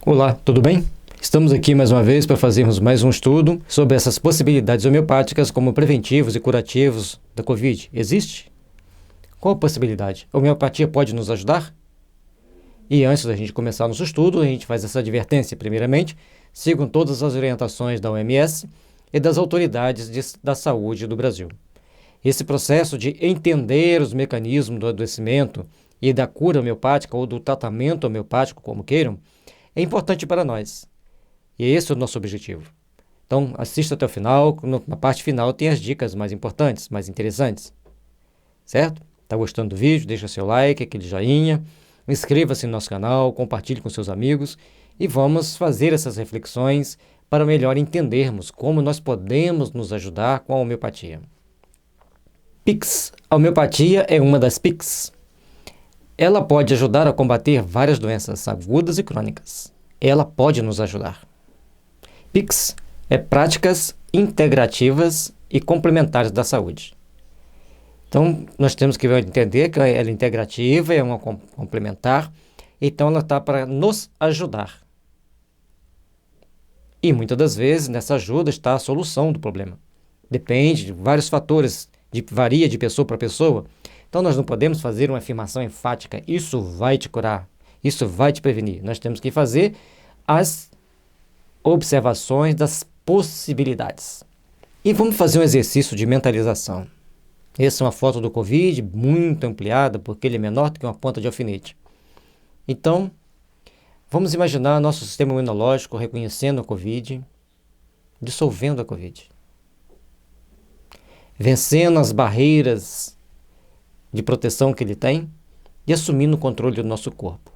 Olá, tudo bem? Estamos aqui mais uma vez para fazermos mais um estudo sobre essas possibilidades homeopáticas como preventivos e curativos da Covid. Existe? Qual a possibilidade? A homeopatia pode nos ajudar? E antes da gente começar nosso estudo, a gente faz essa advertência. Primeiramente, sigam todas as orientações da OMS e das autoridades da saúde do Brasil. Esse processo de entender os mecanismos do adoecimento e da cura homeopática ou do tratamento homeopático, como queiram, é importante para nós. E esse é o nosso objetivo. Então, assista até o final. Na parte final tem as dicas mais importantes, mais interessantes. Certo? Está gostando do vídeo? Deixa seu like, aquele joinha. Inscreva-se no nosso canal, compartilhe com seus amigos. E vamos fazer essas reflexões para melhor entendermos como nós podemos nos ajudar com a homeopatia. PICs. A homeopatia é uma das PICs. Ela pode ajudar a combater várias doenças agudas e crônicas. Ela pode nos ajudar. PICs é práticas integrativas e complementares da saúde. Então, nós temos que entender que ela é integrativa, é uma complementar, então ela está para nos ajudar. E muitas das vezes nessa ajuda está a solução do problema. Depende de vários fatores, varia de pessoa para pessoa. Então, nós não podemos fazer uma afirmação enfática, isso vai te curar, isso vai te prevenir. Nós temos que fazer as observações das possibilidades. E vamos fazer um exercício de mentalização. Essa é uma foto do Covid, muito ampliada, porque ele é menor do que uma ponta de alfinete. Então, vamos imaginar nosso sistema imunológico reconhecendo a Covid, dissolvendo a Covid, vencendo as barreiras de proteção que ele tem e assumindo o controle do nosso corpo.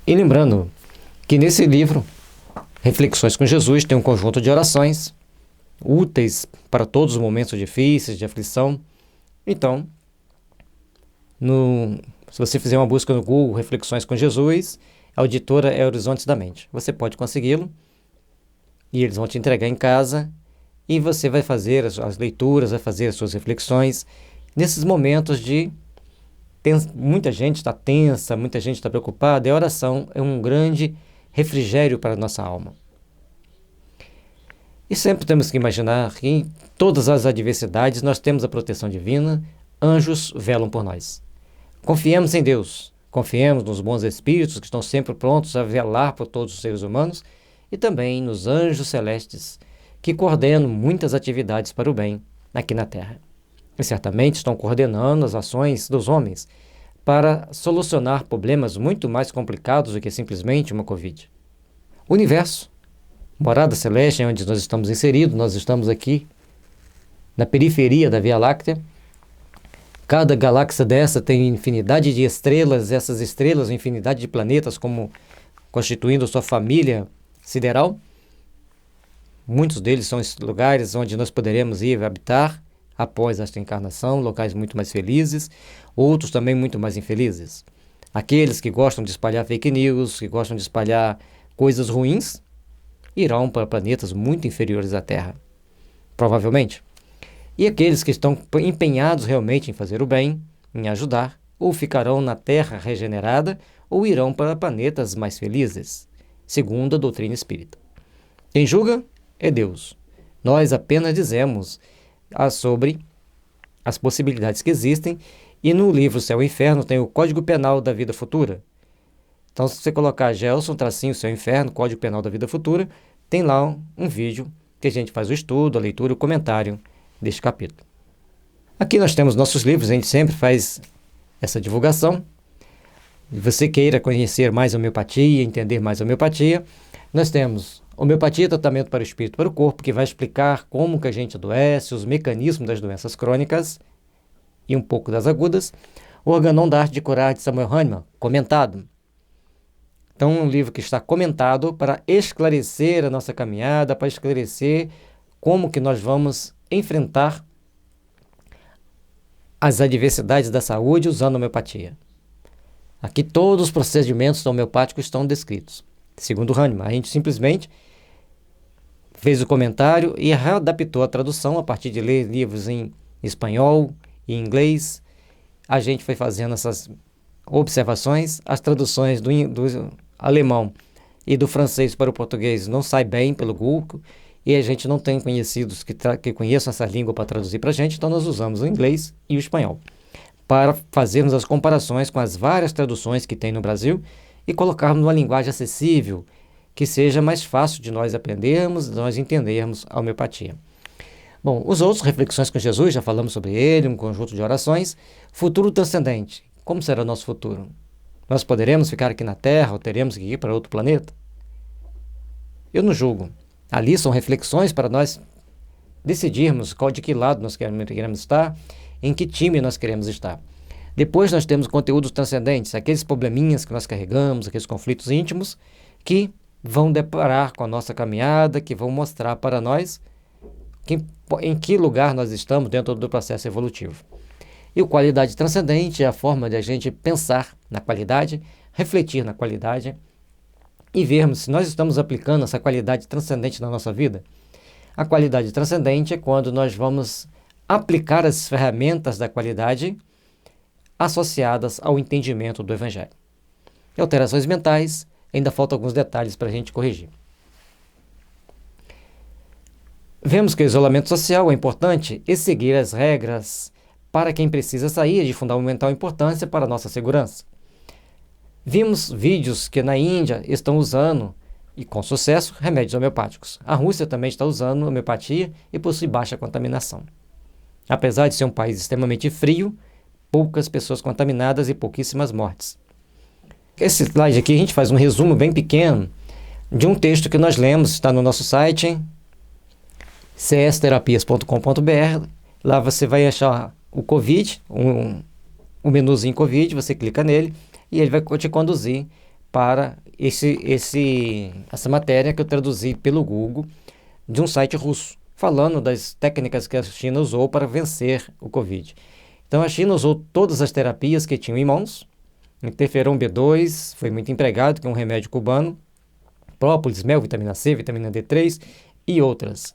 E lembrando que nesse livro, Reflexões com Jesus, tem um conjunto de orações úteis para todos os momentos difíceis, de aflição. Então, se você fizer uma busca no Google, Reflexões com Jesus, a editora é Horizontes da Mente. Você pode consegui-lo e eles vão te entregar em casa e você vai fazer as leituras, vai fazer as suas reflexões nesses momentos de muita gente está tensa, muita gente está preocupada, e a oração é um grande refrigério para a nossa alma. E sempre temos que imaginar que em todas as adversidades nós temos a proteção divina, anjos velam por nós. Confiemos em Deus, confiemos nos bons espíritos que estão sempre prontos a velar por todos os seres humanos e também nos anjos celestes que coordenam muitas atividades para o bem aqui na Terra. E certamente estão coordenando as ações dos homens para solucionar problemas muito mais complicados do que simplesmente uma Covid. O universo, morada celeste, onde nós estamos inseridos, nós estamos aqui na periferia da Via Láctea. Cada galáxia dessa tem infinidade de estrelas, essas estrelas, infinidade de planetas, como constituindo sua família sideral. Muitos deles são lugares onde nós poderemos ir habitar após esta encarnação, locais muito mais felizes, outros também muito mais infelizes. Aqueles que gostam de espalhar fake news, que gostam de espalhar coisas ruins, irão para planetas muito inferiores à Terra, provavelmente. E aqueles que estão empenhados realmente em fazer o bem, em ajudar, ou ficarão na Terra regenerada, ou irão para planetas mais felizes, segundo a doutrina espírita. Quem julga é Deus. Nós apenas dizemos sobre as possibilidades que existem, e no livro Céu e Inferno tem o Código Penal da Vida Futura. Então, se você colocar Gelson, tracinho, Céu e Inferno, Código Penal da Vida Futura, tem lá um vídeo que a gente faz o estudo, a leitura e o comentário deste capítulo. Aqui nós temos nossos livros, a gente sempre faz essa divulgação. Se você queira conhecer mais homeopatia, entender mais homeopatia, nós temos Homeopatia, tratamento para o espírito e para o corpo, que vai explicar como que a gente adoece, os mecanismos das doenças crônicas e um pouco das agudas. O Organon da Arte de Curar, de Samuel Hahnemann, comentado. Então, um livro que está comentado para esclarecer a nossa caminhada, para esclarecer como que nós vamos enfrentar as adversidades da saúde usando a homeopatia. Aqui todos os procedimentos homeopáticos estão descritos. Segundo Hahnemann, a gente simplesmente fez o comentário e readaptou a tradução a partir de ler livros em espanhol e inglês. A gente foi fazendo essas observações, as traduções do alemão e do francês para o português não sai bem pelo Google, e a gente não tem conhecidos que conheçam essa língua para traduzir para a gente, então nós usamos o inglês e o espanhol para fazermos as comparações com as várias traduções que tem no Brasil e colocarmos uma linguagem acessível, que seja mais fácil de nós aprendermos, de nós entendermos a homeopatia. Bom, os outros, Reflexões com Jesus, já falamos sobre ele, um conjunto de orações. Futuro transcendente. Como será o nosso futuro? Nós poderemos ficar aqui na Terra ou teremos que ir para outro planeta? Eu não julgo. Ali são reflexões para nós decidirmos de que lado nós queremos estar, em que time nós queremos estar. Depois nós temos conteúdos transcendentes, aqueles probleminhas que nós carregamos, aqueles conflitos íntimos, que vão deparar com a nossa caminhada, que vão mostrar para nós em que lugar nós estamos dentro do processo evolutivo. E o qualidade transcendente é a forma de a gente pensar na qualidade, refletir na qualidade e vermos se nós estamos aplicando essa qualidade transcendente na nossa vida. A qualidade transcendente é quando nós vamos aplicar as ferramentas da qualidade associadas ao entendimento do Evangelho. E alterações mentais, ainda faltam alguns detalhes para a gente corrigir. Vemos que o isolamento social é importante e seguir as regras para quem precisa sair de fundamental importância para a nossa segurança. Vimos vídeos que na Índia estão usando, e com sucesso, remédios homeopáticos. A Rússia também está usando homeopatia e possui baixa contaminação. Apesar de ser um país extremamente frio, poucas pessoas contaminadas e pouquíssimas mortes. Esse slide aqui a gente faz um resumo bem pequeno de um texto que nós lemos, está no nosso site, csterapias.com.br. Lá você vai achar o Covid, um menuzinho Covid, você clica nele e ele vai te conduzir para essa matéria que eu traduzi pelo Google de um site russo, falando das técnicas que a China usou para vencer o Covid. Então a China usou todas as terapias que tinham em mãos. Interferon B2 foi muito empregado, que é um remédio cubano, própolis, mel, vitamina C, vitamina D3 e outras.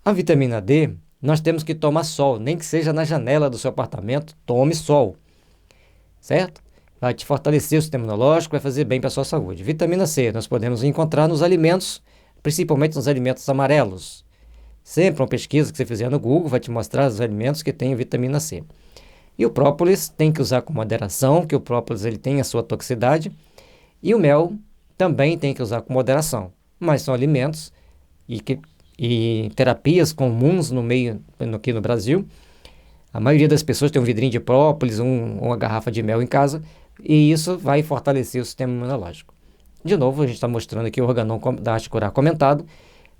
A vitamina D, nós temos que tomar sol, nem que seja na janela do seu apartamento, tome sol, certo? Vai te fortalecer o sistema imunológico, vai fazer bem para a sua saúde. Vitamina C, nós podemos encontrar nos alimentos, principalmente nos alimentos amarelos. Sempre uma pesquisa que você fizer no Google vai te mostrar os alimentos que têm vitamina C. E o própolis tem que usar com moderação, que o própolis ele tem a sua toxicidade. E o mel também tem que usar com moderação. Mas são alimentos e terapias comuns no meio aqui no Brasil. A maioria das pessoas tem um vidrinho de própolis, uma garrafa de mel em casa, e isso vai fortalecer o sistema imunológico. De novo, a gente está mostrando aqui o Organon da Arte Curar comentado.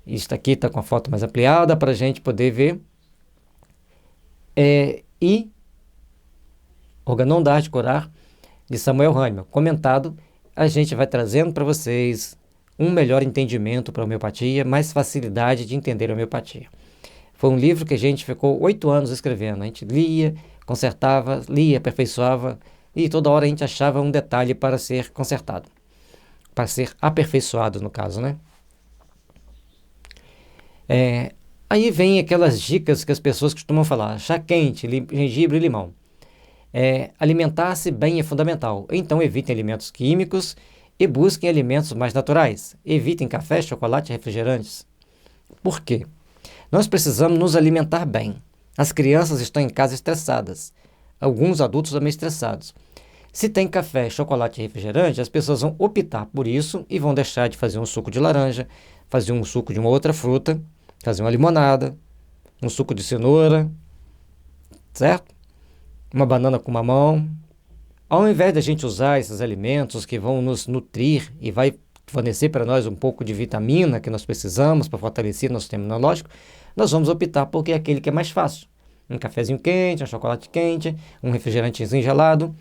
Isso aqui está com a foto mais ampliada para a gente poder ver. E Organon da Arte Curar, de Samuel Hahnemann, comentado, a gente vai trazendo para vocês um melhor entendimento para a homeopatia, mais facilidade de entender a homeopatia. Foi um livro que a gente ficou 8 anos escrevendo. A gente lia, consertava, lia, aperfeiçoava, e toda hora a gente achava um detalhe para ser consertado, para ser aperfeiçoado, no caso, né? Aí vem aquelas dicas que as pessoas costumam falar: chá quente, gengibre e limão. Alimentar-se bem é fundamental, então evitem alimentos químicos e busquem alimentos mais naturais. Evitem café, chocolate e refrigerantes. Por quê? Nós precisamos nos alimentar bem. As crianças estão em casa estressadas. Alguns adultos também estressados. Se tem café, chocolate e refrigerante, as pessoas vão optar por isso e vão deixar de fazer um suco de laranja, fazer um suco de uma outra fruta, fazer uma limonada, um suco de cenoura, certo? Uma banana com mamão. Ao invés de a gente usar esses alimentos que vão nos nutrir e vai fornecer para nós um pouco de vitamina que nós precisamos para fortalecer nosso sistema imunológico, nós vamos optar por aquele que é mais fácil. Um cafezinho quente, um chocolate quente, um refrigerantezinho gelado.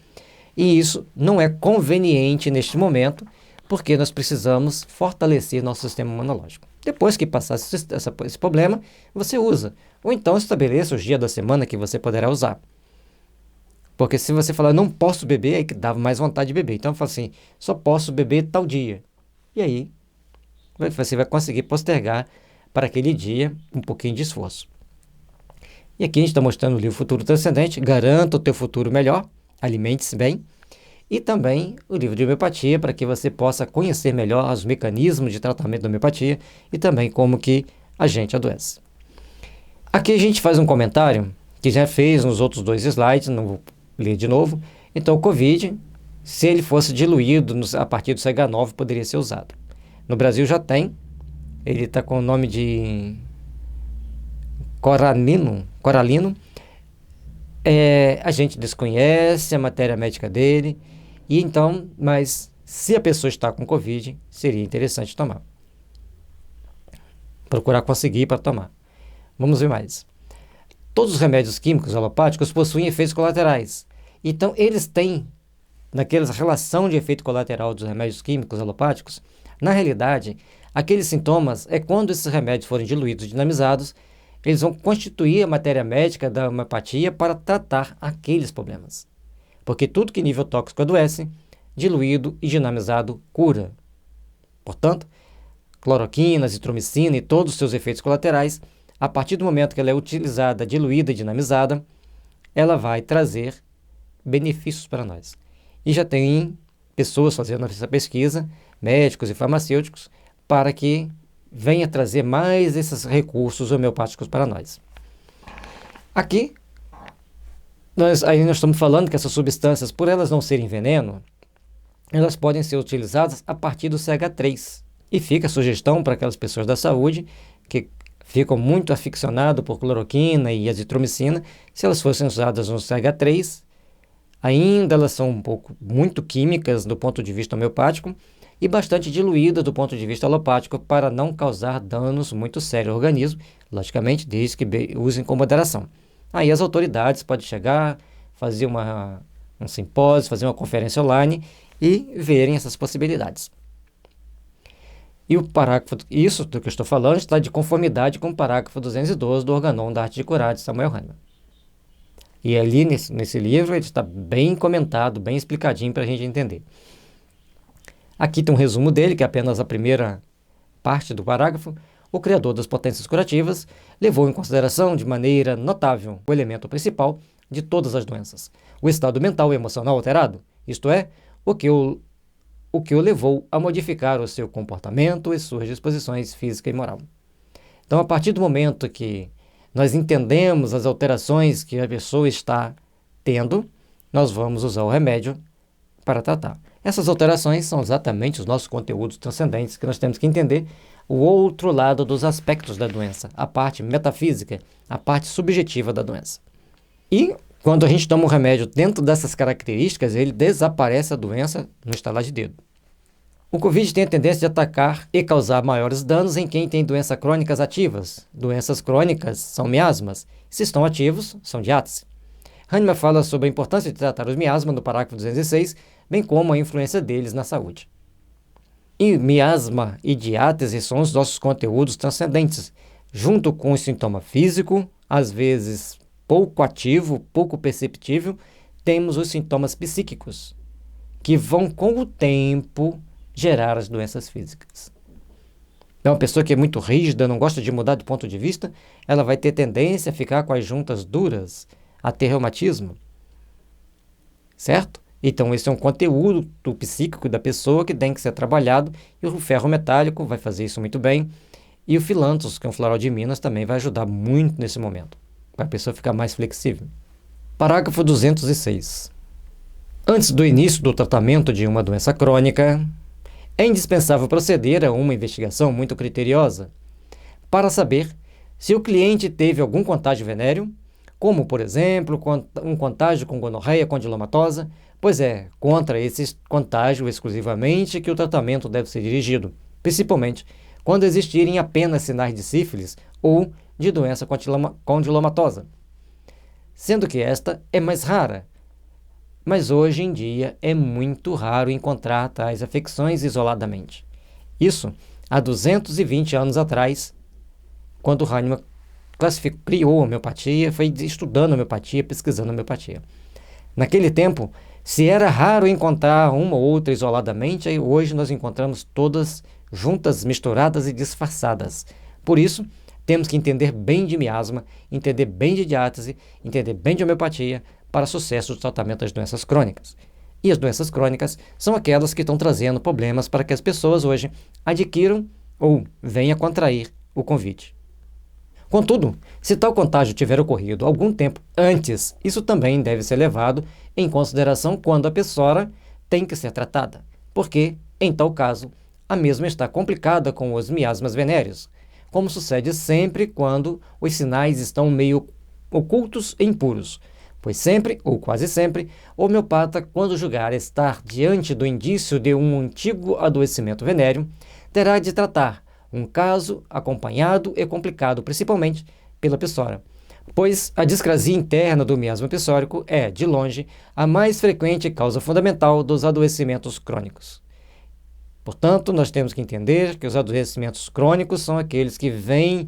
E isso não é conveniente neste momento, porque nós precisamos fortalecer nosso sistema imunológico. Depois que passar esse problema, você usa. Ou então estabeleça os dias da semana que você poderá usar. Porque se você falar, não posso beber, aí que dá mais vontade de beber. Então eu falo assim, só posso beber tal dia. E aí você vai conseguir postergar para aquele dia um pouquinho de esforço. E aqui a gente está mostrando o livro Futuro Transcendente. Garanta o teu futuro melhor, alimente-se bem. e também o livro de homeopatia, para que você possa conhecer melhor os mecanismos de tratamento da homeopatia e também como que a gente adoece. Aqui a gente faz um comentário que já fez nos outros 2 slides, não vou ler de novo. Então, o Covid, se ele fosse diluído a partir do CH9, poderia ser usado. No Brasil já tem, ele está com o nome de coralino. A gente desconhece a matéria médica dele, e então, mas se a pessoa está com Covid, seria interessante tomar. Procurar conseguir para tomar. Vamos ver mais. Todos os remédios químicos alopáticos possuem efeitos colaterais. Então, eles têm, naquela relação de efeito colateral dos remédios químicos alopáticos, na realidade, aqueles sintomas é quando esses remédios forem diluídos e dinamizados, eles vão constituir a matéria médica da homeopatia para tratar aqueles problemas. Porque tudo que nível tóxico adoece, diluído e dinamizado cura. Portanto, cloroquina, azitromicina e todos os seus efeitos colaterais, a partir do momento que ela é utilizada, diluída e dinamizada, ela vai trazer benefícios para nós. E já tem pessoas fazendo essa pesquisa, médicos e farmacêuticos, para que venha trazer mais esses recursos homeopáticos para nós. Aqui, nós estamos falando que essas substâncias, por elas não serem veneno, elas podem ser utilizadas a partir do CH3. E fica a sugestão para aquelas pessoas da saúde que ficam muito aficionadas por cloroquina e azitromicina, se elas fossem usadas no CH3, ainda elas são muito químicas do ponto de vista homeopático e bastante diluídas do ponto de vista alopático para não causar danos muito sérios ao organismo, logicamente, desde que usem com moderação. Aí as autoridades podem chegar, fazer um simpósio, fazer uma conferência online e verem essas possibilidades. E o parágrafo, isso do que eu estou falando, está de conformidade com o parágrafo 212 do Organon da Arte de Curar, de Samuel Hahnemann. E ali nesse livro ele está bem comentado, bem explicadinho para a gente entender. Aqui tem um resumo dele, que é apenas a primeira parte do parágrafo. O criador das potências curativas levou em consideração de maneira notável o elemento principal de todas as doenças, o estado mental e emocional alterado, isto é, o que o levou a modificar o seu comportamento e suas disposições física e moral. Então, a partir do momento que nós entendemos as alterações que a pessoa está tendo, nós vamos usar o remédio para tratar. Essas alterações são exatamente os nossos conteúdos transcendentes, que nós temos que entender o outro lado dos aspectos da doença, a parte metafísica, a parte subjetiva da doença. E quando a gente toma um remédio dentro dessas características, ele desaparece a doença no estalar de dedo. O Covid tem a tendência de atacar e causar maiores danos em quem tem doenças crônicas ativas. Doenças crônicas são miasmas. Se estão ativos, são diátese. Hahnemann fala sobre a importância de tratar os miasmas no parágrafo 206, bem como a influência deles na saúde. E miasma e diátese são os nossos conteúdos transcendentes, junto com o sintoma físico, às vezes pouco ativo, pouco perceptível, temos os sintomas psíquicos, que vão com o tempo gerar as doenças físicas. Então, uma pessoa que é muito rígida, não gosta de mudar de ponto de vista, ela vai ter tendência a ficar com as juntas duras, a ter reumatismo. Certo? Então, esse é um conteúdo do psíquico da pessoa que tem que ser trabalhado, e o ferro metálico vai fazer isso muito bem, e o filantos, que é um floral de Minas, também vai ajudar muito nesse momento, para a pessoa ficar mais flexível. Parágrafo 206. Antes do início do tratamento de uma doença crônica, é indispensável proceder a uma investigação muito criteriosa para saber se o cliente teve algum contágio venéreo, como, por exemplo, um contágio com gonorreia condilomatosa, pois é contra esse contágio exclusivamente que o tratamento deve ser dirigido, principalmente quando existirem apenas sinais de sífilis ou de doença condilomatosa, sendo que esta é mais rara. Mas hoje em dia é muito raro encontrar tais afecções isoladamente. Isso há 220 anos atrás, quando Hahnemann criou a homeopatia, foi estudando a homeopatia, pesquisando a homeopatia. Naquele tempo, se era raro encontrar uma ou outra isoladamente, aí hoje nós encontramos todas juntas, misturadas e disfarçadas. Por isso, temos que entender bem de miasma, entender bem de diátese, entender bem de homeopatia, para sucesso do tratamento das doenças crônicas. E as doenças crônicas são aquelas que estão trazendo problemas para que as pessoas hoje adquiram ou venham a contrair o Covid. Contudo, se tal contágio tiver ocorrido algum tempo antes, isso também deve ser levado em consideração quando a pessoa tem que ser tratada, porque, em tal caso, a mesma está complicada com os miasmas venéreos, como sucede sempre quando os sinais estão meio ocultos e impuros, pois sempre, ou quase sempre, o homeopata, quando julgar estar diante do indício de um antigo adoecimento venéreo, terá de tratar um caso acompanhado e complicado principalmente pela pessoa, pois a discrasia interna do miasma psórico é, de longe, a mais frequente causa fundamental dos adoecimentos crônicos. Portanto, nós temos que entender que os adoecimentos crônicos são aqueles que vêm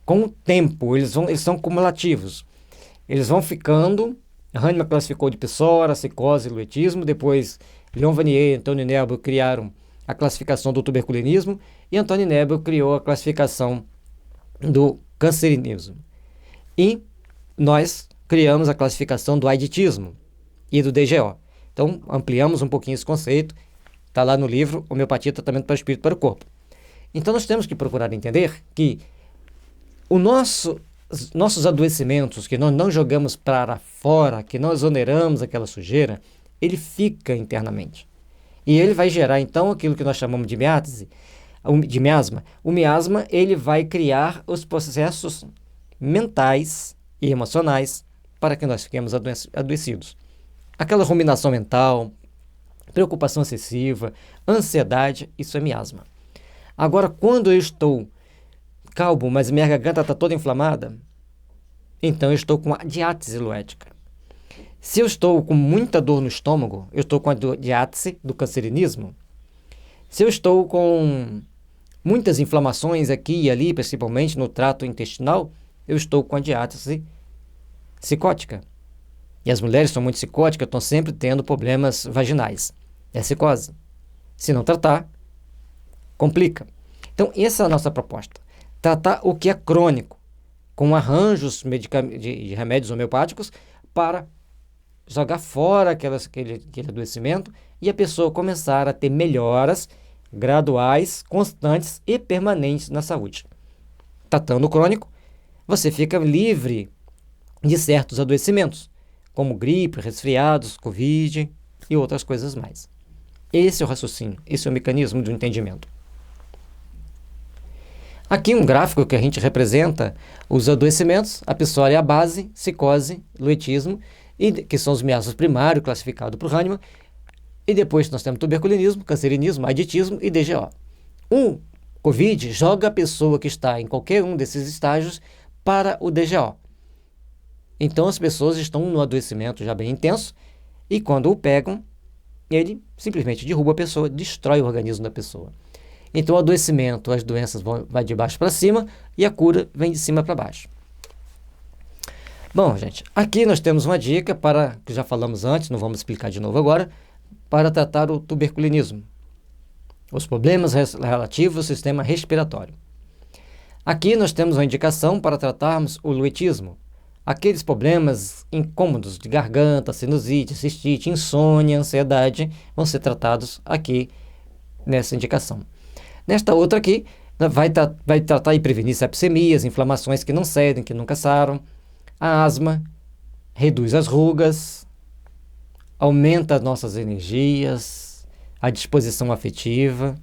com o tempo, eles são cumulativos. Eles vão ficando. Hahnemann classificou de psora, psicose e luetismo. Depois, Leon Vanier e Antônio Nebel criaram a classificação do tuberculinismo e Antônio Nebel criou a classificação do cancerinismo. E nós criamos a classificação do aiditismo e do DGO. Então, ampliamos um pouquinho esse conceito. Está lá no livro Homeopatia, Tratamento para o Espírito e para o Corpo. Então, nós temos que procurar entender que nossos adoecimentos, que nós não jogamos para fora, que nós oneramos aquela sujeira, ele fica internamente. E ele vai gerar, então, aquilo que nós chamamos de miasma. O miasma, ele vai criar os processos mentais e emocionais para que nós fiquemos adoecidos. Aquela ruminação mental, preocupação excessiva, ansiedade, isso é miasma. Agora, quando eu estou calmo, mas minha garganta está toda inflamada, então eu estou com a diátese luética. Se eu estou com muita dor no estômago, eu estou com a diátese do cancerinismo. Se eu estou com muitas inflamações aqui e ali, principalmente no trato intestinal, eu estou com a diátese psicótica. E as mulheres são muito psicóticas, estão sempre tendo problemas vaginais. É psicose. Se não tratar, complica. Então, essa é a nossa proposta. Tratar o que é crônico, com arranjos de remédios homeopáticos para jogar fora aquele adoecimento e a pessoa começar a ter melhoras graduais, constantes e permanentes na saúde. Tratando o crônico, você fica livre de certos adoecimentos, como gripe, resfriados, Covid e outras coisas mais. Esse é o raciocínio, esse é o mecanismo do entendimento. Aqui um gráfico que a gente representa os adoecimentos, a psoríase é a base, psicose, luetismo, que são os miasmas primários classificados por Hahnemann, e depois nós temos tuberculinismo, cancerinismo, aiditismo e DGO. O Covid joga a pessoa que está em qualquer um desses estágios para o DGO. Então as pessoas estão no adoecimento já bem intenso e quando o pegam, ele simplesmente derruba a pessoa, destrói o organismo da pessoa. Então o adoecimento, as doenças vão de baixo para cima e a cura vem de cima para baixo. Bom, gente, aqui nós temos uma dica para, que já falamos antes, não vamos explicar de novo agora, para tratar o tuberculinismo, os problemas relativos ao sistema respiratório. Aqui nós temos uma indicação para tratarmos o luetismo, aqueles problemas incômodos de garganta, sinusite, cistite, insônia, ansiedade, vão ser tratados aqui nessa indicação. Nesta outra aqui, vai tratar e prevenir sepsemias, inflamações que não cedem, que nunca saram, a asma, reduz as rugas, aumenta as nossas energias, a disposição afetiva.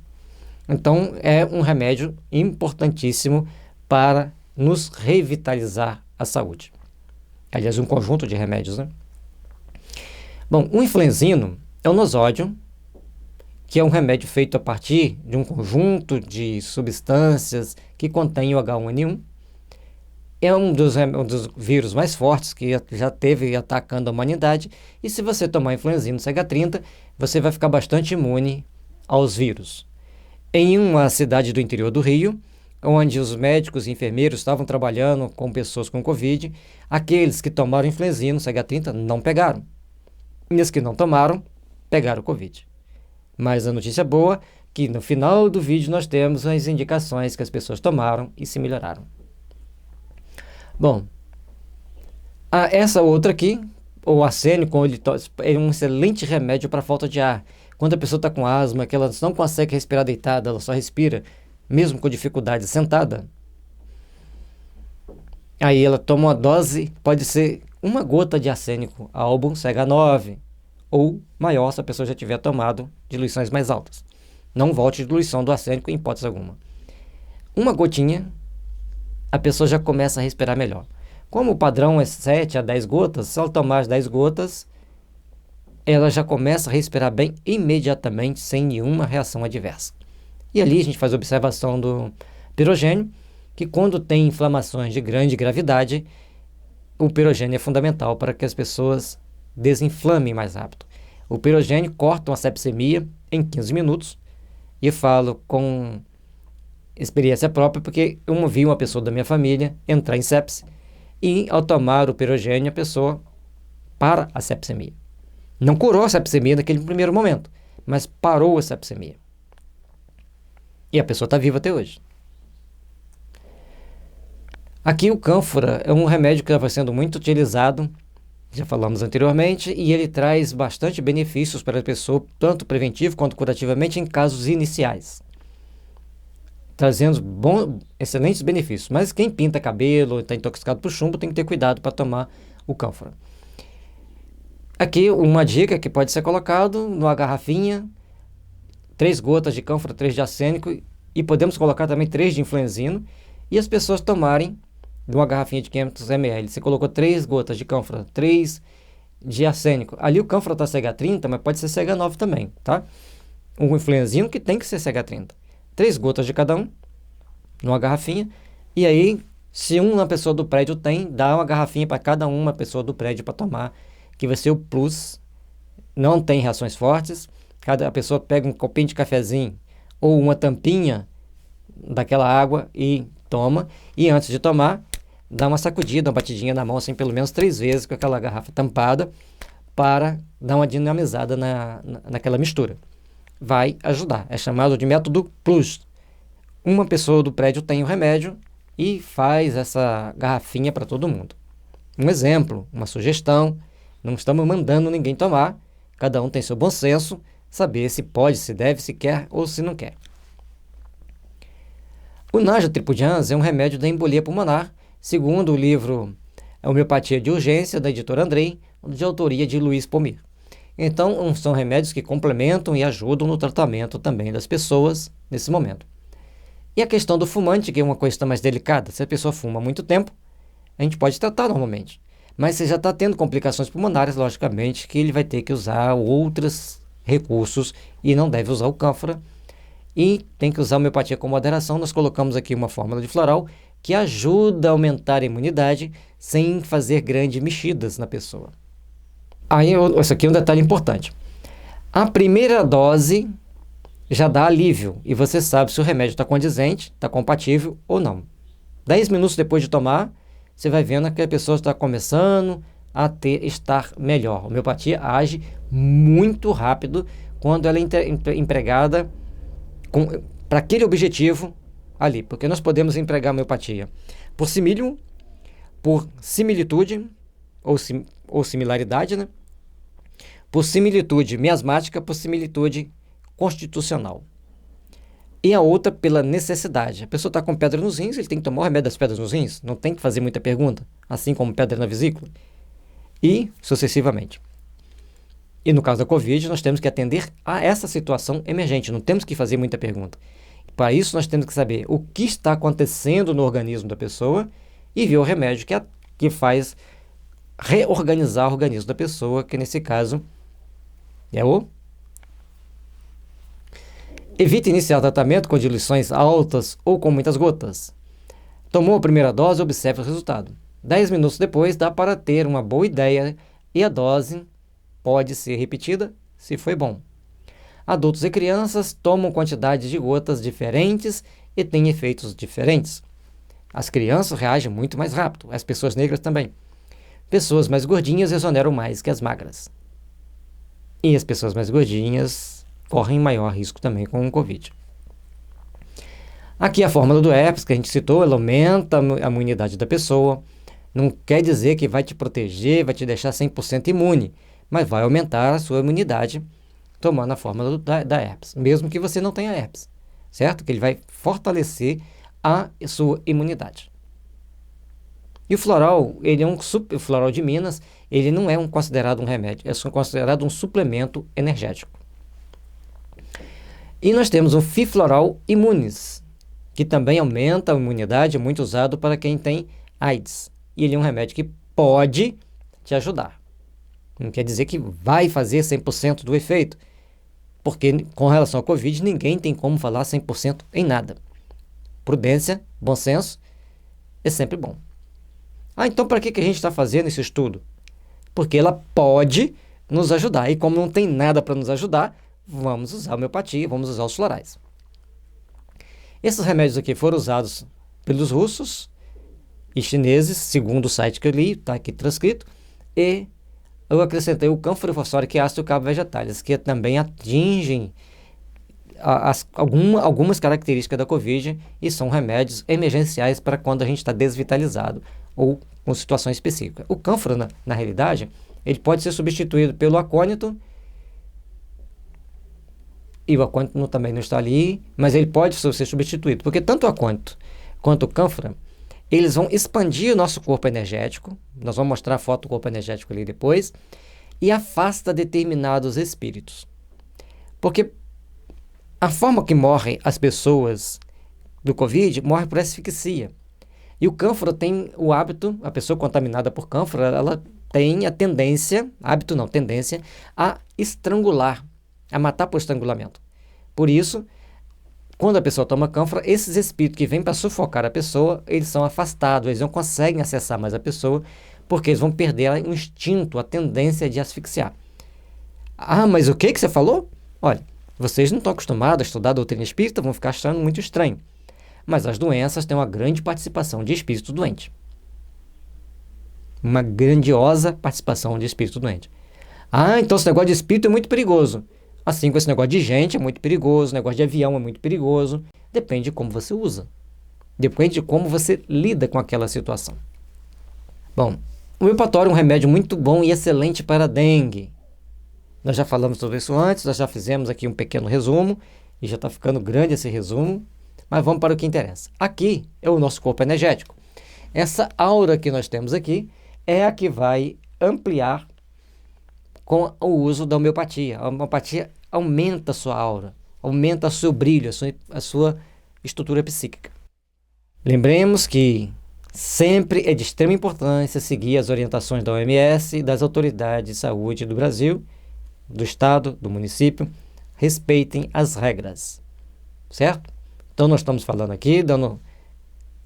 Então, é um remédio importantíssimo para nos revitalizar a saúde. Aliás, um conjunto de remédios, né? Bom, o influenzino é o nosódio, que é um remédio feito a partir de um conjunto de substâncias que contém o H1N1. É um dos vírus mais fortes que já teve atacando a humanidade. E se você tomar influenzino CH30, você vai ficar bastante imune aos vírus. Em uma cidade do interior do Rio, onde os médicos e enfermeiros estavam trabalhando com pessoas com Covid, aqueles que tomaram influenzino CH30 não pegaram. E os que não tomaram, pegaram Covid. Mas a notícia boa é que no final do vídeo nós temos as indicações que as pessoas tomaram e se melhoraram. Bom, essa outra aqui, O arsênico é um excelente remédio para falta de ar. Quando a pessoa está com asma, que ela não consegue respirar deitada, ela só respira, mesmo com dificuldade, sentada. Aí ela toma uma dose, pode ser uma gota de arsênico, Album CH9, ou maior se a pessoa já tiver tomado diluições mais altas. Não volte de diluição do arsênico em hipótese alguma. Uma gotinha, a pessoa já começa a respirar melhor. Como o padrão é 7 a 10 gotas, se ela tomar as 10 gotas, ela já começa a respirar bem imediatamente, sem nenhuma reação adversa. E ali a gente faz a observação do pirogênio, que quando tem inflamações de grande gravidade, o pirogênio é fundamental para que as pessoas desinflamem mais rápido. O pirogênio corta uma sepsemia em 15 minutos, e eu falo com experiência própria, porque eu vi uma pessoa da minha família entrar em sepse, e ao tomar o pirogênio, a pessoa para a sepsemia. Não curou a sepsemia naquele primeiro momento, mas parou a sepsemia. E a pessoa está viva até hoje. Aqui o cânfora é um remédio que vai sendo muito utilizado, já falamos anteriormente, e ele traz bastante benefícios para a pessoa, tanto preventivo quanto curativamente, em casos iniciais, trazendo excelentes benefícios. Mas quem pinta cabelo, está intoxicado por chumbo, tem que ter cuidado para tomar o cânfora. Aqui uma dica que pode ser colocado numa garrafinha, 3 gotas de cânfora, 3 de arsênico, e podemos colocar também 3 de influenzino, e as pessoas tomarem de uma garrafinha de 500 ml. Você colocou 3 gotas de cânfora, 3 de arsênico. Ali o cânfora está CH30, mas pode ser CH9 também, tá? Um influenzino que tem que ser CH30. 3 gotas de cada um, numa garrafinha, e aí, se uma pessoa do prédio tem, dá uma garrafinha para cada uma pessoa do prédio para tomar, que vai ser o plus. Não tem reações fortes, cada pessoa pega um copinho de cafezinho ou uma tampinha daquela água e toma, e antes de tomar, dá uma sacudida, uma batidinha na mão, assim, pelo menos 3 vezes com aquela garrafa tampada, para dar uma dinamizada naquela mistura. Vai ajudar. É chamado de método plus. Uma pessoa do prédio tem o remédio e faz essa garrafinha para todo mundo. Um exemplo, uma sugestão, não estamos mandando ninguém tomar, cada um tem seu bom senso, saber se pode, se deve, se quer ou se não quer. O Naja-Tripudans é um remédio da embolia pulmonar, segundo o livro Homeopatia de Urgência, da editora Andrei, de autoria de Luiz Pomir. Então, são remédios que complementam e ajudam no tratamento também das pessoas nesse momento. E a questão do fumante, que é uma questão mais delicada. Se a pessoa fuma há muito tempo, a gente pode tratar normalmente. Mas se já está tendo complicações pulmonares, logicamente que ele vai ter que usar outros recursos e não deve usar o cânfora. E tem que usar a homeopatia com moderação. Nós colocamos aqui uma fórmula de floral que ajuda a aumentar a imunidade sem fazer grandes mexidas na pessoa. Aí, isso aqui é um detalhe importante. A primeira dose já dá alívio e você sabe se o remédio está condizente, está compatível ou não. 10 minutos depois de tomar, você vai vendo que a pessoa está começando a estar melhor. A homeopatia age muito rápido quando ela é empregada para aquele objetivo ali, porque nós podemos empregar a homeopatia por similium, por similitude ou similaridade, né? Por similitude miasmática, por similitude constitucional. E a outra pela necessidade. A pessoa está com pedra nos rins, ele tem que tomar o remédio das pedras nos rins, não tem que fazer muita pergunta, assim como pedra na vesícula, e sucessivamente. E no caso da Covid, nós temos que atender a essa situação emergente, não temos que fazer muita pergunta. Para isso, nós temos que saber o que está acontecendo no organismo da pessoa e ver o remédio que faz reorganizar o organismo da pessoa, que nesse caso é o... Evite iniciar o tratamento com diluições altas ou com muitas gotas. Tomou a primeira dose, observe o resultado. 10 minutos depois, dá para ter uma boa ideia e a dose pode ser repetida se foi bom. Adultos e crianças tomam quantidades de gotas diferentes e têm efeitos diferentes. As crianças reagem muito mais rápido, as pessoas negras também. Pessoas mais gordinhas exoneram mais que as magras. E as pessoas mais gordinhas correm maior risco também com o Covid. Aqui a fórmula do herpes que a gente citou, ela aumenta a imunidade da pessoa, Não quer dizer que vai te proteger, vai te deixar 100% imune, mas vai aumentar a sua imunidade tomando a forma da herpes, mesmo que você não tenha herpes, certo? Que ele vai fortalecer a sua imunidade. E o floral, ele é o floral de Minas, ele não é considerado um remédio, é considerado um suplemento energético. E nós temos o Fifloral Immunis, que também aumenta a imunidade, é muito usado para quem tem AIDS. E ele é um remédio que pode te ajudar. Não quer dizer que vai fazer 100% do efeito, porque com relação ao Covid, ninguém tem como falar 100% em nada. Prudência, bom senso, é sempre bom. Então para que a gente está fazendo esse estudo? Porque ela pode nos ajudar. E como não tem nada para nos ajudar, vamos usar a homeopatia, vamos usar os florais. Esses remédios aqui foram usados pelos russos e chineses, segundo o site que eu li, está aqui transcrito, e eu acrescentei o cânfora fosfórico e ácido cabo vegetais, que também atingem algumas características da Covid e são remédios emergenciais para quando a gente está desvitalizado ou com situação específica. O cânfora, na realidade, ele pode ser substituído pelo acônito, e o acônito também não está ali, mas ele pode ser substituído, porque tanto o acônito quanto o cânfora, eles vão expandir o nosso corpo energético, nós vamos mostrar a foto do corpo energético ali depois, e afasta determinados espíritos. Porque a forma que morrem as pessoas do Covid, morre por asfixia. E o cânfora tem o hábito, a pessoa contaminada por cânfora, ela tem a tendência, tendência a estrangular, a matar por estrangulamento. Por isso, quando a pessoa toma cânfora, esses espíritos que vêm para sufocar a pessoa, eles são afastados, eles não conseguem acessar mais a pessoa, porque eles vão perder o instinto, a tendência de asfixiar. Mas o que você falou? Olha, vocês não estão acostumados a estudar a doutrina espírita, vão ficar achando muito estranho. Mas as doenças têm uma grande participação de espírito doente. Uma grandiosa participação de espírito doente. Então esse negócio de espírito é muito perigoso. Assim como esse negócio de gente é muito perigoso, negócio de avião é muito perigoso. Depende de como você usa. Depende de como você lida com aquela situação. Bom, o Eupatório é um remédio muito bom e excelente para a dengue. Nós já falamos sobre isso antes, nós já fizemos aqui um pequeno resumo, e já está ficando grande esse resumo, mas vamos para o que interessa. Aqui é o nosso corpo energético. Essa aura que nós temos aqui é a que vai ampliar com o uso da homeopatia. A homeopatia aumenta a sua aura, aumenta o seu brilho, a sua estrutura psíquica. Lembremos que sempre é de extrema importância seguir as orientações da OMS e das autoridades de saúde do Brasil, do estado, do município. Respeitem as regras, certo? Então nós estamos falando aqui, dando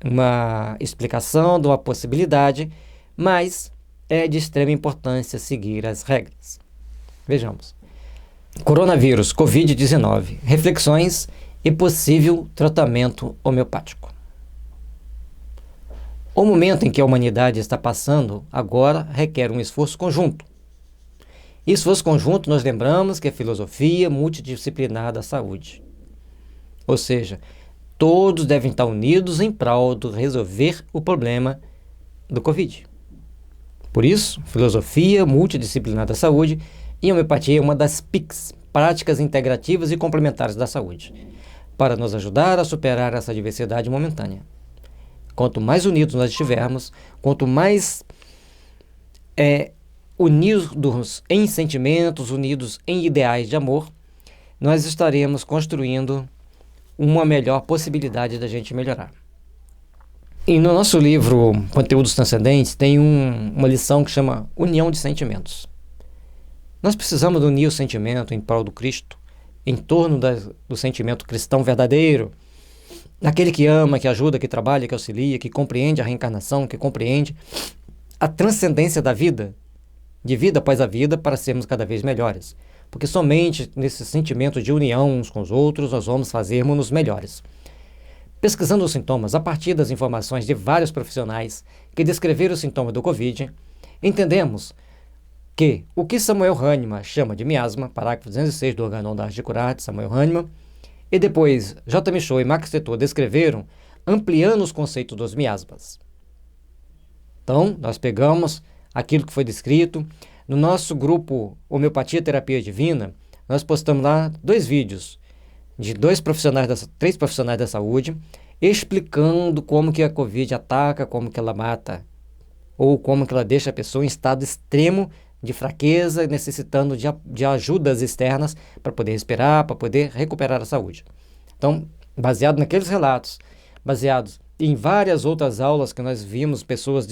uma explicação de uma possibilidade, mas é de extrema importância seguir as regras. Vejamos. Coronavírus, Covid-19, reflexões e possível tratamento homeopático. O momento em que a humanidade está passando agora requer um esforço conjunto. Esforço conjunto, nós lembramos que é filosofia multidisciplinar da saúde. Ou seja, todos devem estar unidos em prol de resolver o problema do Covid. Por isso, filosofia multidisciplinar da saúde e homeopatia é uma das PICs, práticas integrativas e complementares da saúde, para nos ajudar a superar essa adversidade momentânea. Quanto mais unidos nós estivermos, quanto mais unidos em sentimentos, unidos em ideais de amor, nós estaremos construindo uma melhor possibilidade da gente melhorar. E no nosso livro Conteúdos Transcendentes tem uma lição que chama União de Sentimentos. Nós precisamos unir o sentimento em prol do Cristo, em torno do sentimento cristão verdadeiro, daquele que ama, que ajuda, que trabalha, que auxilia, que compreende a reencarnação, que compreende a transcendência da vida, de vida após a vida, para sermos cada vez melhores. Porque somente nesse sentimento de união uns com os outros nós vamos fazermos-nos melhores. Pesquisando os sintomas a partir das informações de vários profissionais que descreveram os sintomas do Covid, entendemos que o que Samuel Hahnemann chama de miasma, parágrafo 206 do Organon da Arte de Curar, de Samuel Hahnemann, e depois J. Michaud e Max Tetor descreveram, ampliando os conceitos dos miasmas. Então, nós pegamos aquilo que foi descrito. No nosso grupo Homeopatia Terapia Divina, nós postamos lá 2 vídeos de 3 profissionais da saúde, explicando como que a Covid ataca, como que ela mata, ou como que ela deixa a pessoa em estado extremo de fraqueza, necessitando de ajudas externas para poder respirar, para poder recuperar a saúde. Então, baseado naqueles relatos, baseados em várias outras aulas que nós vimos pessoas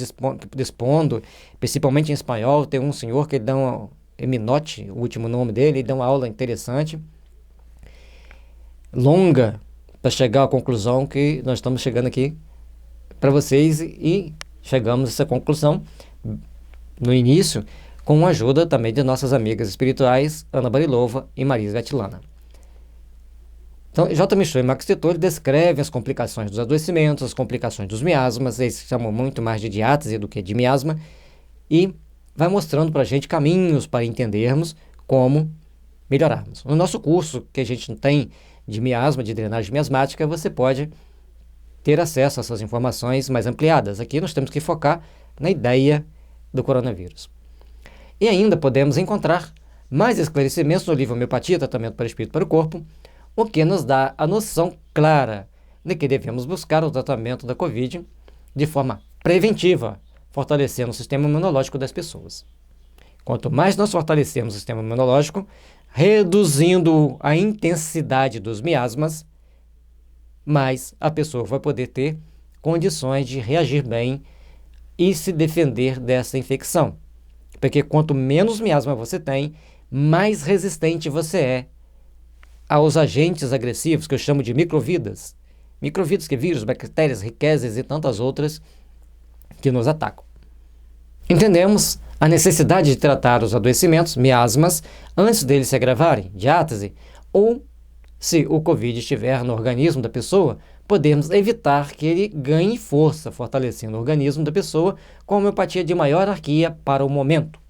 dispondo, principalmente em espanhol, tem um senhor que ele dá uma, Eminote, o último nome dele, ele dá uma aula interessante, longa, para chegar à conclusão que nós estamos chegando aqui para vocês, e chegamos a essa conclusão no início com a ajuda também de nossas amigas espirituais Ana Barilova e Marisa Gatilana. Então, J. Michel e Max Titor descrevem as complicações dos adoecimentos, as complicações dos miasmas, eles chamam muito mais de diátese do que de miasma, e vai mostrando para a gente caminhos para entendermos como melhorarmos. No nosso curso, que a gente não tem de miasma, de drenagem miasmática, você pode ter acesso a essas informações mais ampliadas. Aqui nós temos que focar na ideia do coronavírus. E ainda podemos encontrar mais esclarecimentos no livro Homeopatia, Tratamento para o Espírito e para o Corpo, o que nos dá a noção clara de que devemos buscar o tratamento da Covid de forma preventiva, fortalecendo o sistema imunológico das pessoas. Quanto mais nós fortalecemos o sistema imunológico, reduzindo a intensidade dos miasmas, mais a pessoa vai poder ter condições de reagir bem e se defender dessa infecção. Porque quanto menos miasma você tem, mais resistente você é aos agentes agressivos, que eu chamo de microvidas. Microvidas que vírus, bactérias, riquezas e tantas outras que nos atacam. Entendemos a necessidade de tratar os adoecimentos, miasmas, antes deles se agravarem, diátese, ou, se o Covid estiver no organismo da pessoa, podemos evitar que ele ganhe força, fortalecendo o organismo da pessoa com homeopatia de maior hierarquia para o momento.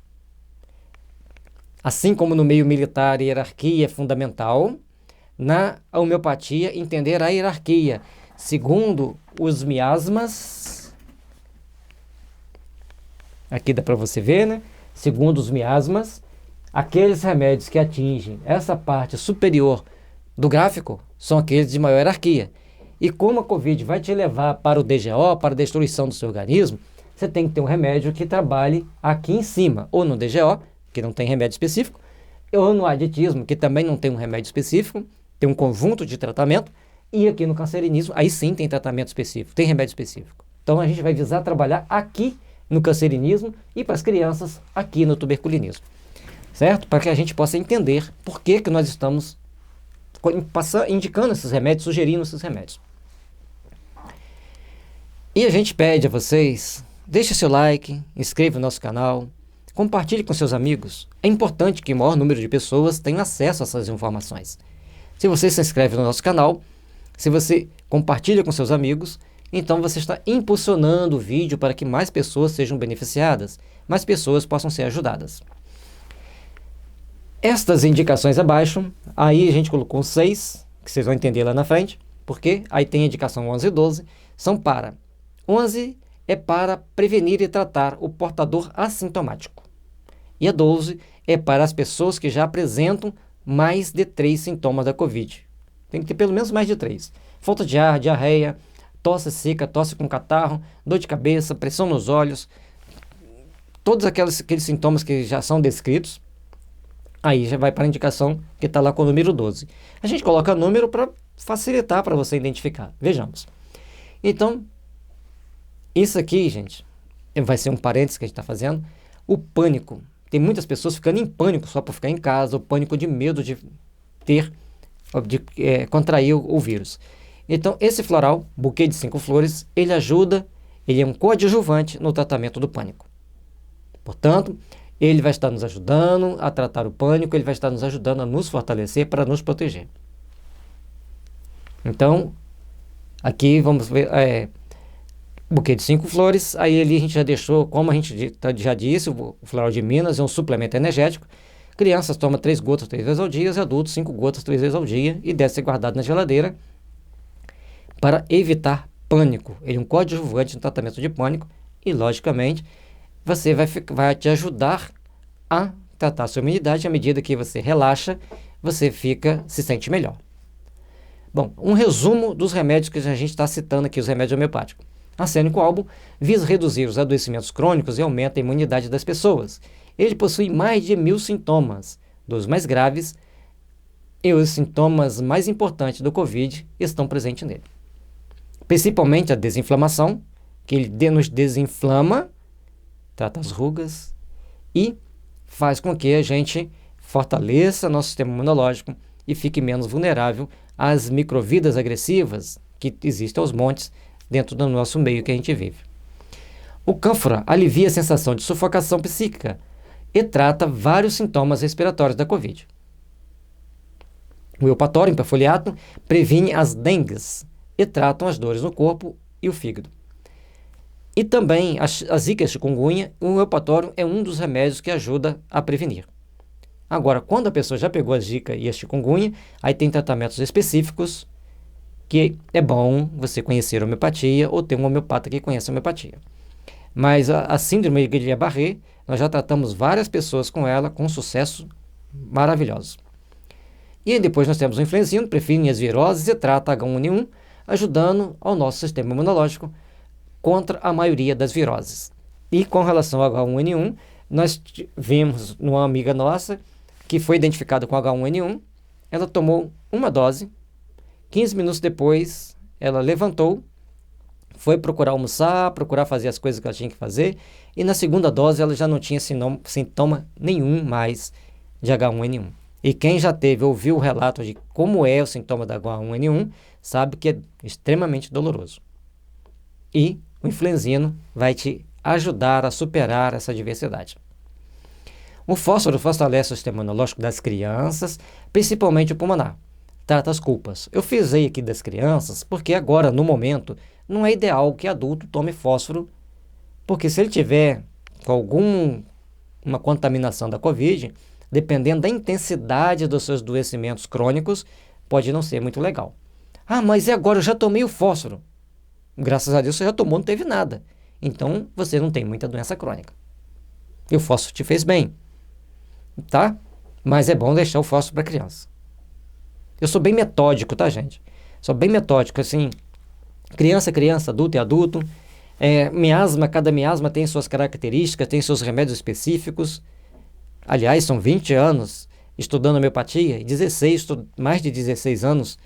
Assim como no meio militar a hierarquia é fundamental, na homeopatia entender a hierarquia, segundo os miasmas, aqui dá para você ver, né? Segundo os miasmas, aqueles remédios que atingem essa parte superior do gráfico são aqueles de maior hierarquia. E como a Covid vai te levar para o DGO, para a destruição do seu organismo, você tem que ter um remédio que trabalhe aqui em cima, ou no DGO, que não tem remédio específico, ou no aditismo, que também não tem um remédio específico, tem um conjunto de tratamento, e aqui no cancerinismo, aí sim tem tratamento específico, tem remédio específico. Então a gente vai visar trabalhar aqui no cancerinismo e para as crianças aqui no tuberculinismo, certo? Para que a gente possa entender por que nós estamos indicando esses remédios, sugerindo esses remédios. E a gente pede a vocês, deixe seu like, inscreva no nosso canal, compartilhe com seus amigos. É importante que o maior número de pessoas tenham acesso a essas informações. Se você se inscreve no nosso canal, se você compartilha com seus amigos, então você está impulsionando o vídeo para que mais pessoas sejam beneficiadas, mais pessoas possam ser ajudadas. Estas indicações abaixo, aí a gente colocou 6, que vocês vão entender lá na frente, porque aí tem a indicação 11 e 12, são para 11 é para prevenir e tratar o portador assintomático. E a 12 é para as pessoas que já apresentam mais de 3 sintomas da Covid. Tem que ter pelo menos mais de 3. Falta de ar, diarreia, tosse seca, tosse com catarro, dor de cabeça, pressão nos olhos, todos aqueles sintomas que já são descritos, aí já vai para a indicação que está lá com o número 12. A gente coloca número para facilitar para você identificar. Vejamos. Então, isso aqui, gente, vai ser um parênteses que a gente está fazendo. O pânico. Tem muitas pessoas ficando em pânico só por ficar em casa, o pânico de medo de contrair o vírus. Então, esse floral, buquê de 5 flores, ele ajuda, ele é um coadjuvante no tratamento do pânico. Portanto, ele vai estar nos ajudando a tratar o pânico, ele vai estar nos ajudando a nos fortalecer para nos proteger. Então, aqui vamos ver... buquê de 5 flores, aí ali a gente já deixou, como a gente já disse, o floral de Minas é um suplemento energético. Crianças tomam 3 gotas 3 vezes ao dia, e adultos 5 gotas 3 vezes ao dia, e deve ser guardado na geladeira para evitar pânico. Ele é um coadjuvante no tratamento de pânico, e, logicamente, você vai te ajudar a tratar a sua imunidade. À medida que você relaxa, você se sente melhor. Bom, um resumo dos remédios que a gente está citando aqui, os remédios homeopáticos. Arsênico albo visa reduzir os adoecimentos crônicos e aumenta a imunidade das pessoas. Ele possui mais de 1000 sintomas, dos mais graves, e os sintomas mais importantes do Covid estão presentes nele. Principalmente a desinflamação, que ele nos desinflama, trata as rugas e faz com que a gente fortaleça nosso sistema imunológico e fique menos vulnerável às microvidas agressivas que existem aos montes dentro do nosso meio que a gente vive. O cânfora alivia a sensação de sufocação psíquica e trata vários sintomas respiratórios da Covid. O eupatório perfoliato previne as dengues e tratam as dores no corpo e o fígado. E também a zika e a chikungunya, o eupatório é um dos remédios que ajuda a prevenir. Agora, quando a pessoa já pegou a zika e a chikungunya, aí tem tratamentos específicos que é bom você conhecer a homeopatia ou ter um homeopata que conhece a homeopatia. Mas a síndrome de Guillain-Barré, nós já tratamos várias pessoas com ela com sucesso maravilhoso. E depois nós temos o influenzino, previne as viroses e trata H1N1, ajudando ao nosso sistema imunológico contra a maioria das viroses. E com relação ao H1N1, nós vimos numa amiga nossa que foi identificada com H1N1, ela tomou uma dose, 15 minutos depois ela levantou, foi procurar almoçar, procurar fazer as coisas que ela tinha que fazer, e na segunda dose ela já não tinha sintoma nenhum mais de H1N1. E quem já ouviu o relato de como é o sintoma da H1N1, sabe que é extremamente doloroso. E o influenzino vai te ajudar a superar essa adversidade. O fósforo fortalece o sistema imunológico das crianças, principalmente o pulmonar. Trata as culpas. Eu frisei aqui das crianças porque agora, no momento, não é ideal que adulto tome fósforo, porque se ele tiver com uma contaminação da Covid, dependendo da intensidade dos seus adoecimentos crônicos, pode não ser muito legal. Ah, mas e agora? Eu já tomei o fósforo. Graças a Deus você já tomou, não teve nada. Então, você não tem muita doença crônica. E o fósforo te fez bem, tá? Mas é bom deixar o fósforo para criança. Eu sou bem metódico, tá, gente? Sou bem metódico, assim, criança, adulto e adulto. Miasma, cada miasma tem suas características, tem seus remédios específicos. Aliás, são 20 anos estudando homeopatia e mais de 16 anos,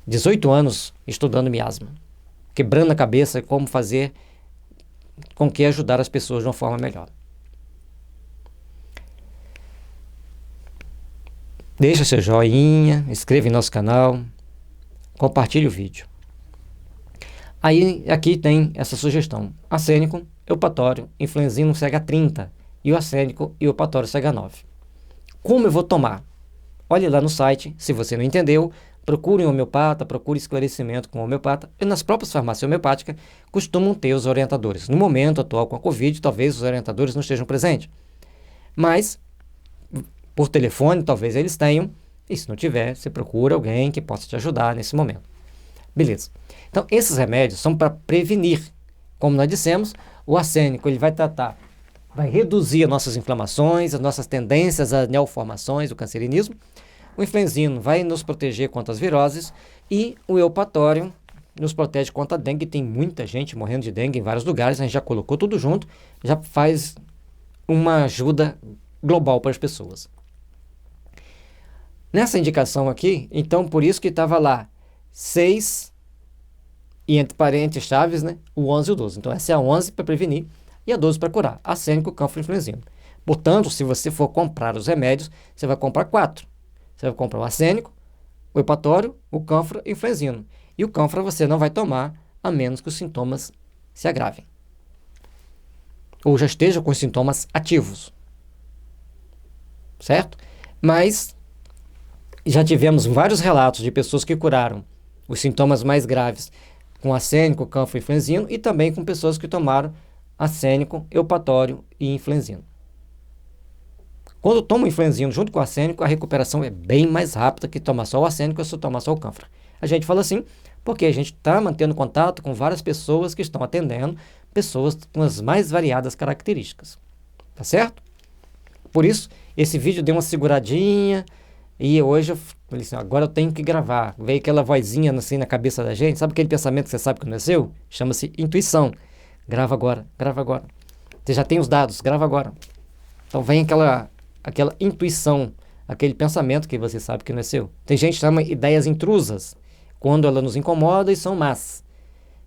18 anos estudando miasma, quebrando a cabeça como fazer com que ajudar as pessoas de uma forma melhor. Deixa seu joinha, inscreva em nosso canal, compartilhe o vídeo. Aí, aqui tem essa sugestão: arsênico, eupatório, influenzino CH30 e o arsênico e o eupatório CH9. Como eu vou tomar? Olhe lá no site, se você não entendeu, procure um homeopata, procure esclarecimento com o homeopata, e nas próprias farmácias homeopáticas costumam ter os orientadores. No momento atual com a Covid, talvez os orientadores não estejam presentes, mas por telefone talvez eles tenham, e se não tiver, você procura alguém que possa te ajudar nesse momento. Beleza. Então, esses remédios são para prevenir. Como nós dissemos, o arsênico ele vai reduzir as nossas inflamações, as nossas tendências a neoformações, o cancerinismo. O influenzino vai nos proteger contra as viroses e o eupatório nos protege contra a dengue. Tem muita gente morrendo de dengue em vários lugares, a gente já colocou tudo junto, já faz uma ajuda global para as pessoas. Nessa indicação aqui, então, por isso que estava lá 6 e entre parênteses chaves, né, o 11 e o 12. Então, essa é a 11 para prevenir e a 12 para curar, arsênico, cânfora e influenzino. Portanto, se você for comprar os remédios, você vai comprar 4. Você vai comprar o arsênico, o eupatório, o cânfora e o influenzino. E o cânfora você não vai tomar a menos que os sintomas se agravem, ou já esteja com os sintomas ativos. Certo? Mas já tivemos vários relatos de pessoas que curaram os sintomas mais graves com arsênico, cânfora e influenzino, e também com pessoas que tomaram arsênico, eupatório e influenzino. Quando toma o influenzino junto com o arsênico, a recuperação é bem mais rápida que tomar só o arsênico ou se tomar só o cânfora. A gente fala assim Porque a gente está mantendo contato com várias pessoas que estão atendendo, pessoas com as mais variadas características. Tá certo? Por isso, esse vídeo deu uma seguradinha e hoje eu falei assim, agora eu tenho que gravar. Veio aquela vozinha assim na cabeça da gente, sabe aquele pensamento que você sabe que não é seu? Chama-se intuição. Grava agora, grava agora. Você já tem os dados, grava agora. Então vem aquela intuição, aquele pensamento que você sabe que não é seu. Tem gente que chama ideias intrusas, quando ela nos incomoda e são más.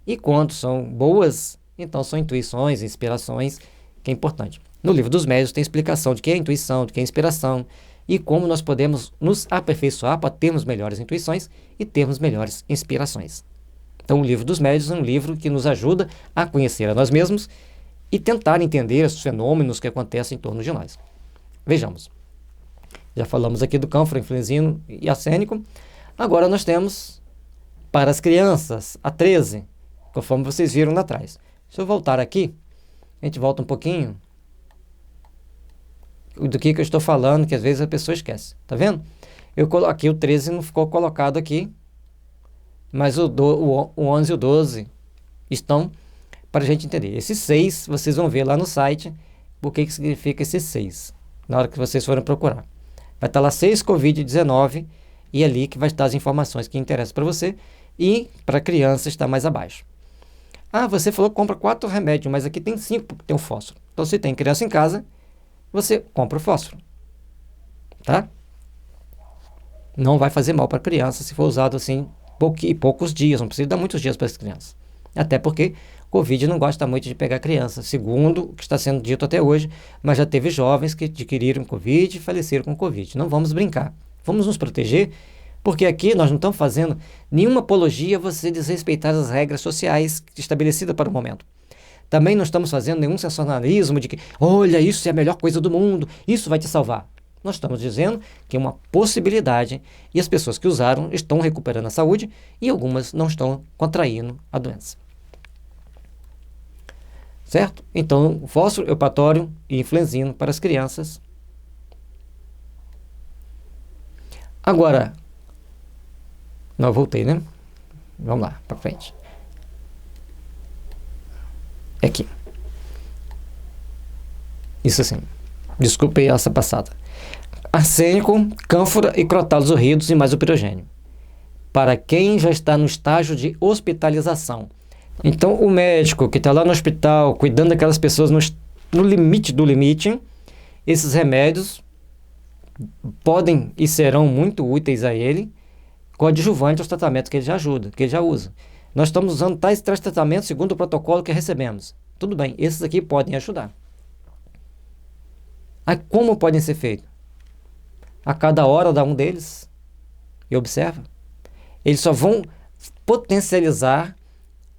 E quando são boas, então são intuições, inspirações, que é importante. No livro dos médiuns tem explicação de que é intuição, de que é inspiração e como nós podemos nos aperfeiçoar para termos melhores intuições e termos melhores inspirações. Então o livro dos médiuns é um livro que nos ajuda a conhecer a nós mesmos e tentar entender os fenômenos que acontecem em torno de nós. Vejamos. Já falamos aqui do cânfora, inflenzino e arsênico. Agora nós temos para as crianças, a 13, conforme vocês viram lá atrás. Se eu voltar aqui, a gente volta um pouquinho do que eu estou falando, que às vezes a pessoa esquece. Tá vendo? Eu coloquei o 13, não ficou colocado aqui, mas o 11 e o 12 estão para a gente entender. Esse 6, vocês vão ver lá no site o que significa esse 6, na hora que vocês forem procurar. Vai estar lá 6 Covid-19 e ali que vai estar as informações que interessam para você e para a criança está mais abaixo. Ah, você falou que compra 4 remédios, mas aqui tem 5 porque tem um fósforo. Então, se tem criança em casa, você compra o fósforo, tá? Não vai fazer mal para a criança se for usado assim poucos dias, não precisa dar muitos dias para as crianças. Até porque Covid não gosta muito de pegar criança, segundo o que está sendo dito até hoje, mas já teve jovens que adquiriram Covid e faleceram com Covid. Não vamos brincar, vamos nos proteger, porque aqui nós não estamos fazendo nenhuma apologia a você desrespeitar as regras sociais estabelecidas para o momento. Também não estamos fazendo nenhum sensacionalismo de que, olha, isso é a melhor coisa do mundo, isso vai te salvar. Nós estamos dizendo que é uma possibilidade e as pessoas que usaram estão recuperando a saúde e algumas não estão contraindo a doença. Certo? Então, fósforo, eupatório e inflenzino para as crianças. Agora, não, eu voltei, né? Vamos lá, para frente. É aqui. Isso assim. Desculpe essa passada. Arsênico, cânfora e crotalos horridos e mais o pirogênio. Para quem já está no estágio de hospitalização. Então, o médico que está lá no hospital, cuidando daquelas pessoas no limite do limite, esses remédios podem e serão muito úteis a ele, coadjuvante aos tratamentos que ele já ajuda, que ele já usa. Nós estamos usando tais tratamentos segundo o protocolo que recebemos. Tudo bem, esses aqui podem ajudar. Aí, como podem ser feitos? A cada hora dá um deles e observa. Eles só vão potencializar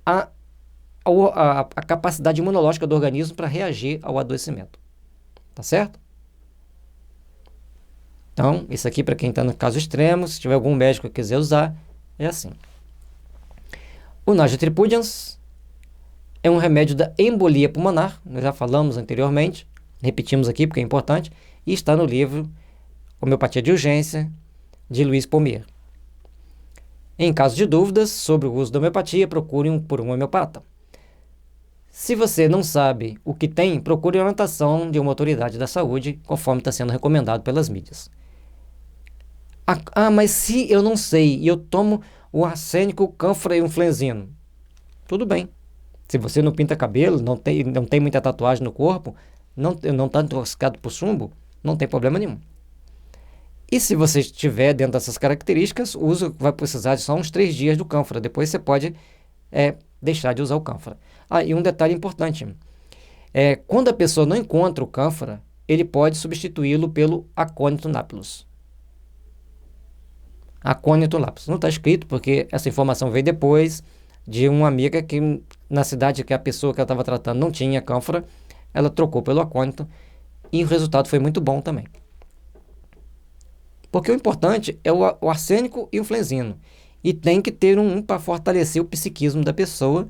a capacidade imunológica do organismo para reagir ao adoecimento. Tá certo? Então, isso aqui para quem está no caso extremo, se tiver algum médico que quiser usar, é assim. O Naja tripudians é um remédio da embolia pulmonar, nós já falamos anteriormente, repetimos aqui porque é importante, e está no livro Homeopatia de Urgência, de Luiz Pommier. Em caso de dúvidas sobre o uso da homeopatia, procure por um homeopata. Se você não sabe o que tem, procure a orientação de uma autoridade da saúde, conforme está sendo recomendado pelas mídias. Mas se eu não sei e eu tomo o arsênico, o cânfora e o inflenzino, tudo bem. Se você não pinta cabelo, não tem muita tatuagem no corpo, não está intoxicado por chumbo, não tem problema nenhum. E se você estiver dentro dessas características, o uso vai precisar de só uns 3 dias do cânfora. Depois você pode deixar de usar o cânfora. E um detalhe importante. Quando a pessoa não encontra o cânfora, ele pode substituí-lo pelo acônito napilus. Acônito napilus. Não está escrito porque essa informação veio depois de uma amiga que na cidade que a pessoa que ela estava tratando não tinha cânfora, ela trocou pelo acônito e o resultado foi muito bom também. Porque o importante é o arsênico e o inflenzino. E tem que ter um para fortalecer o psiquismo da pessoa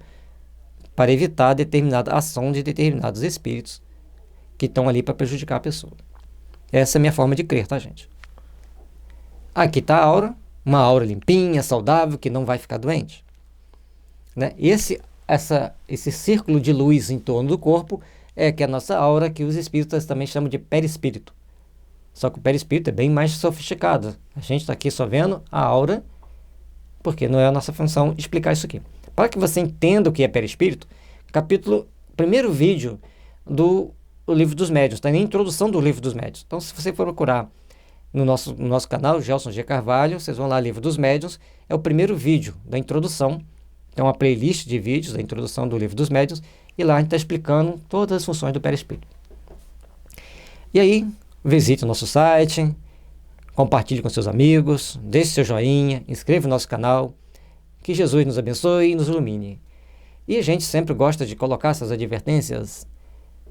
para evitar determinada ação de determinados espíritos que estão ali para prejudicar a pessoa. Essa é a minha forma de crer, tá, gente? Aqui está a aura, uma aura limpinha, saudável, que não vai ficar doente. né? Esse círculo de luz em torno do corpo é que é a nossa aura, que os espíritas também chamam de perispírito. Só que o perispírito é bem mais sofisticado. A gente está aqui só vendo a aura, porque não é a nossa função explicar isso aqui. Para que você entenda o que é perispírito, primeiro vídeo do Livro dos Médiuns, está na introdução do Livro dos Médiuns. Então, se você for procurar no nosso canal, Gelson G. Carvalho, vocês vão lá, Livro dos Médiuns, é o primeiro vídeo da introdução. Tem uma playlist de vídeos da introdução do Livro dos Médiuns, e lá a gente está explicando todas as funções do perispírito. E aí, visite o nosso site, compartilhe com seus amigos, deixe seu joinha, inscreva no nosso canal. Que Jesus nos abençoe e nos ilumine. E a gente sempre gosta de colocar essas advertências,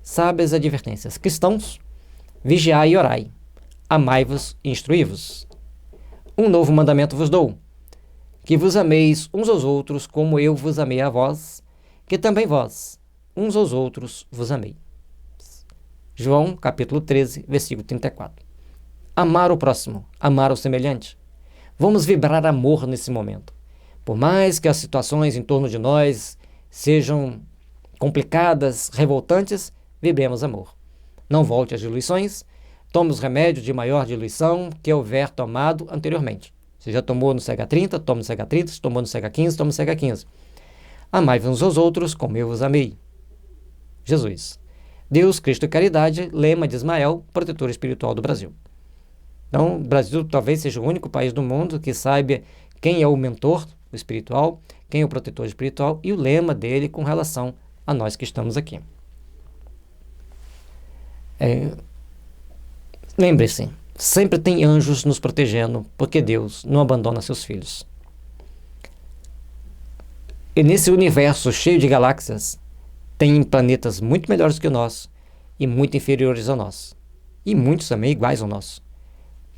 sábias advertências. Cristãos, vigiai e orai, amai-vos e instruí-vos. Um novo mandamento vos dou, que vos ameis uns aos outros como eu vos amei a vós, que também vós, uns aos outros, vos amei. João, capítulo 13, versículo 34. Amar o próximo, amar o semelhante. Vamos vibrar amor nesse momento. Por mais que as situações em torno de nós sejam complicadas, revoltantes, vibremos amor. Não volte às diluições, tome os remédios de maior diluição que houver tomado anteriormente. Se já tomou no CH30, tome no CH30, se tomou no CH15, tome no CH15. Amai-vos uns aos outros como eu vos amei. Jesus. Deus, Cristo e Caridade, lema de Ismael, protetor espiritual do Brasil. Então, o Brasil talvez seja o único país do mundo que saiba quem é o mentor espiritual, quem é o protetor espiritual e o lema dele com relação a nós que estamos aqui. Lembre-se, sempre tem anjos nos protegendo, porque Deus não abandona seus filhos. E nesse universo cheio de galáxias, tem planetas muito melhores que o nosso e muito inferiores ao nosso. E muitos também iguais ao nosso.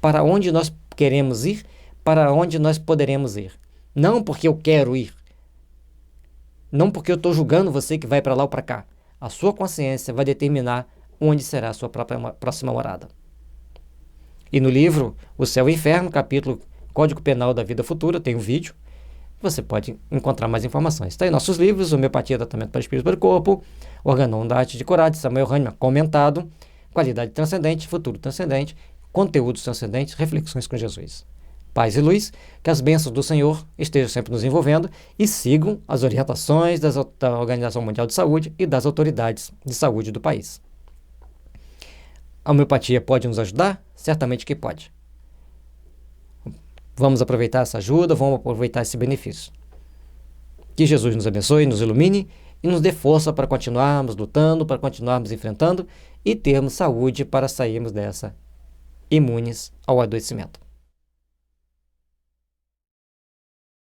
Para onde nós queremos ir, para onde nós poderemos ir. Não porque eu quero ir. Não porque eu estou julgando você que vai para lá ou para cá. A sua consciência vai determinar onde será a sua próxima morada. E no livro O Céu e o Inferno, capítulo Código Penal da Vida Futura, tem um vídeo. Você pode encontrar mais informações. Está aí nossos livros, Homeopatia, Tratamento para Espírito e para o Corpo, Organon da Arte de Curar, de Samuel Hahnemann, comentado, Qualidade Transcendente, Futuro Transcendente, Conteúdos Transcendentes, Reflexões com Jesus. Paz e luz, que as bênçãos do Senhor estejam sempre nos envolvendo e sigam as orientações da Organização Mundial de Saúde e das autoridades de saúde do país. A homeopatia pode nos ajudar? Certamente que pode. Vamos aproveitar essa ajuda, vamos aproveitar esse benefício. Que Jesus nos abençoe, nos ilumine e nos dê força para continuarmos lutando, para continuarmos enfrentando e termos saúde para sairmos dessa imunes ao adoecimento.